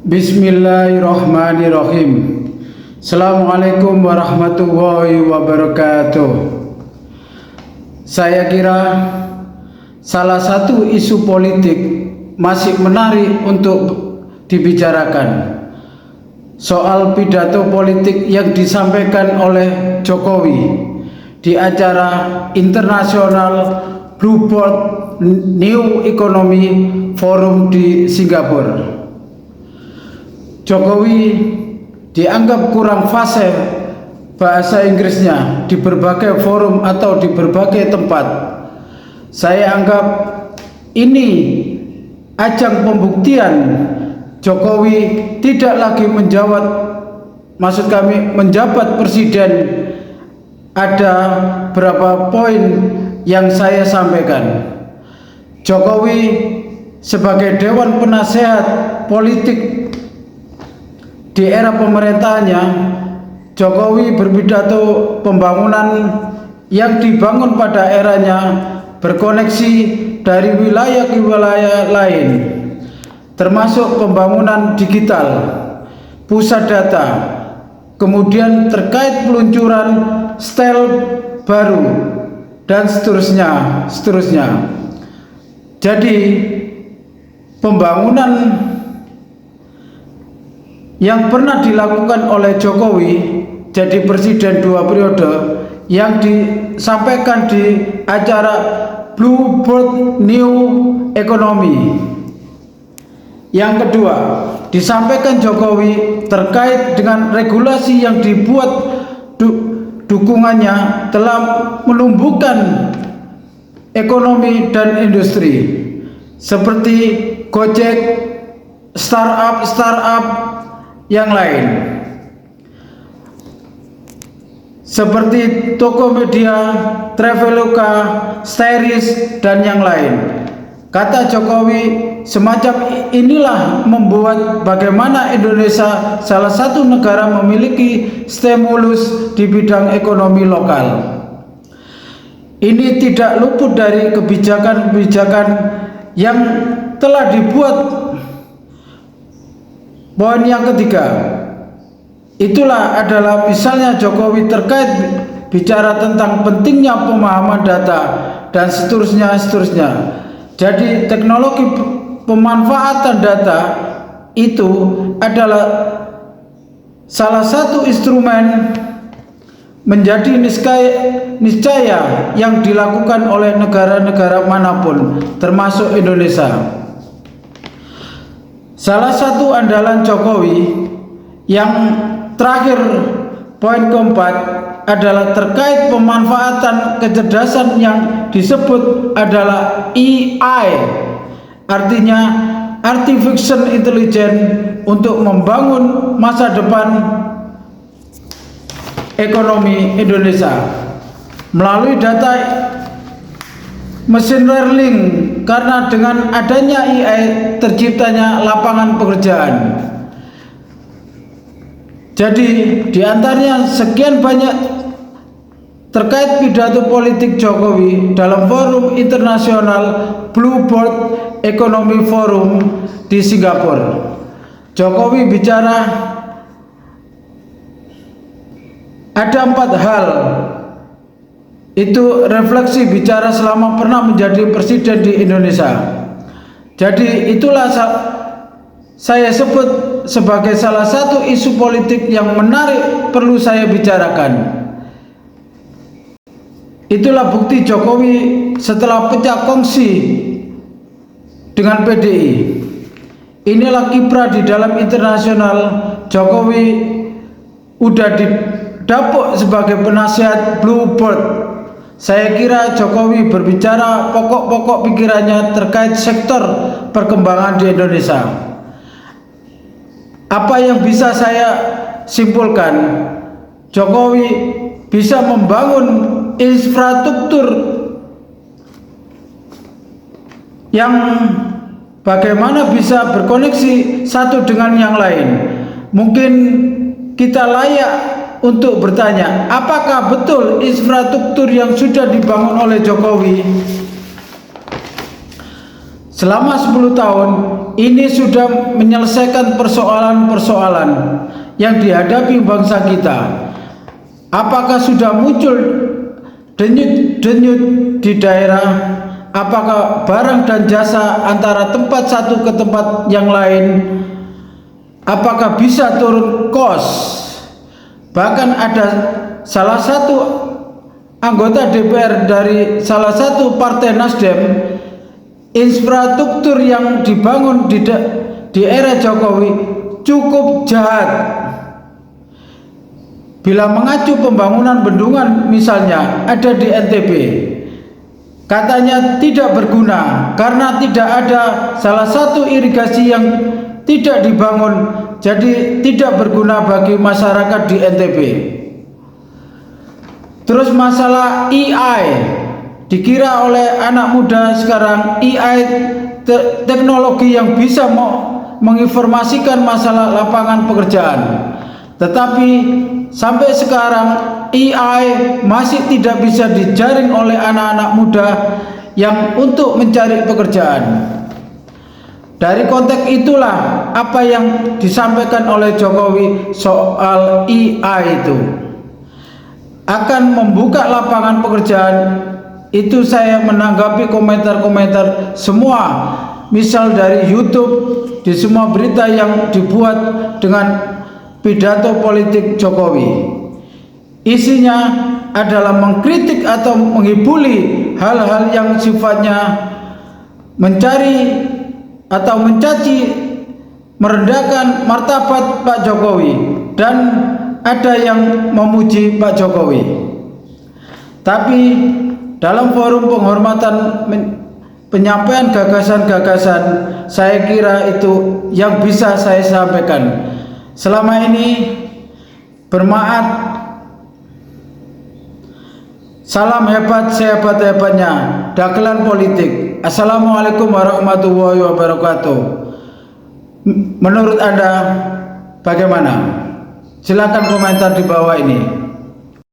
Bismillahirrahmanirrahim. Assalamualaikum warahmatullahi wabarakatuh. Saya kira salah satu isu politik masih menarik untuk dibicarakan. Soal pidato politik yang disampaikan oleh Jokowi di acara internasional Blueprint New Economy Forum di Singapura. Jokowi dianggap kurang fasih bahasa Inggrisnya di berbagai forum atau di berbagai tempat. Saya anggap ini ajang pembuktian Jokowi tidak lagi menjabat presiden. Ada beberapa poin yang saya sampaikan. Jokowi sebagai Dewan Penasehat Politik di era pemerintahannya, Jokowi berpidato pembangunan yang dibangun pada eranya berkoneksi dari wilayah ke wilayah lain, termasuk pembangunan digital, pusat data, kemudian terkait peluncuran style baru, dan seterusnya. Jadi pembangunan yang pernah dilakukan oleh Jokowi jadi presiden 2 periode yang disampaikan di acara Blueprint New Economy. Yang kedua, disampaikan Jokowi terkait dengan regulasi yang dibuat dukungannya telah menumbuhkan ekonomi dan industri seperti Gojek, startup yang lain seperti Tokopedia, Traveloka, Stairis, dan yang lain. Kata Jokowi, semacam inilah membuat bagaimana Indonesia salah satu negara memiliki stimulus di bidang ekonomi lokal. Ini tidak luput dari kebijakan-kebijakan yang telah dibuat. Poin yang ketiga, itulah adalah misalnya Jokowi terkait bicara tentang pentingnya pemahaman data dan seterusnya. Jadi teknologi pemanfaatan data itu adalah salah satu instrumen menjadi niscaya yang dilakukan oleh negara-negara manapun, termasuk Indonesia. Salah satu andalan Jokowi yang terakhir, poin keempat, adalah terkait pemanfaatan kecerdasan yang disebut adalah AI, artinya Artificial Intelligence, untuk membangun masa depan ekonomi Indonesia melalui data mesin learning, karena dengan adanya AI terciptanya lapangan pekerjaan. Jadi diantaranya sekian banyak terkait pidato politik Jokowi dalam forum internasional Blueprint Economy Forum di Singapura. Jokowi bicara ada 4 hal. Itu refleksi bicara selama pernah menjadi presiden di Indonesia. Jadi itulah saya sebut sebagai salah satu isu politik yang menarik perlu saya bicarakan. Itulah bukti Jokowi setelah pecah kongsi dengan PDI. Inilah kiprah di dalam internasional. Jokowi udah didapuk sebagai penasihat Blueprint. Saya kira Jokowi berbicara pokok-pokok pikirannya terkait sektor perkembangan di Indonesia. Apa yang bisa saya simpulkan, Jokowi bisa membangun infrastruktur yang bagaimana bisa berkoneksi satu dengan yang lain. Mungkin kita layak untuk bertanya, apakah betul infrastruktur yang sudah dibangun oleh Jokowi selama 10 tahun ini sudah menyelesaikan persoalan-persoalan yang dihadapi bangsa kita. Apakah sudah muncul denyut-denyut di daerah? Apakah barang dan jasa antara tempat satu ke tempat yang lain? Apakah bisa turun kos? Bahkan ada salah satu anggota DPR dari salah satu partai Nasdem, infrastruktur yang dibangun di era Jokowi cukup jahat. Bila mengacu pembangunan bendungan misalnya ada di NTB, katanya tidak berguna karena tidak ada salah satu irigasi yang tidak dibangun, jadi tidak berguna bagi masyarakat di NTB. Terus masalah AI, dikira oleh anak muda sekarang AI teknologi yang bisa menginformasikan masalah lapangan pekerjaan. Tetapi sampai sekarang AI masih tidak bisa dijaring oleh anak-anak muda yang untuk mencari pekerjaan. Dari konteks itulah apa yang disampaikan oleh Jokowi soal AI itu akan membuka lapangan pekerjaan. Itu saya menanggapi komentar-komentar semua, misal dari YouTube, di semua berita yang dibuat dengan pidato politik Jokowi. Isinya adalah mengkritik atau menghibuli hal-hal yang sifatnya mencari atau mencaci, merendahkan martabat Pak Jokowi, dan ada yang memuji Pak Jokowi. Tapi dalam forum penghormatan penyampaian gagasan-gagasan, saya kira itu yang bisa saya sampaikan. Selama ini bermanfaat. Salam hebat sehebat-hebatnya dagelan politik. Assalamualaikum warahmatullahi wabarakatuh. Menurut Anda bagaimana? Silakan komentar di bawah ini.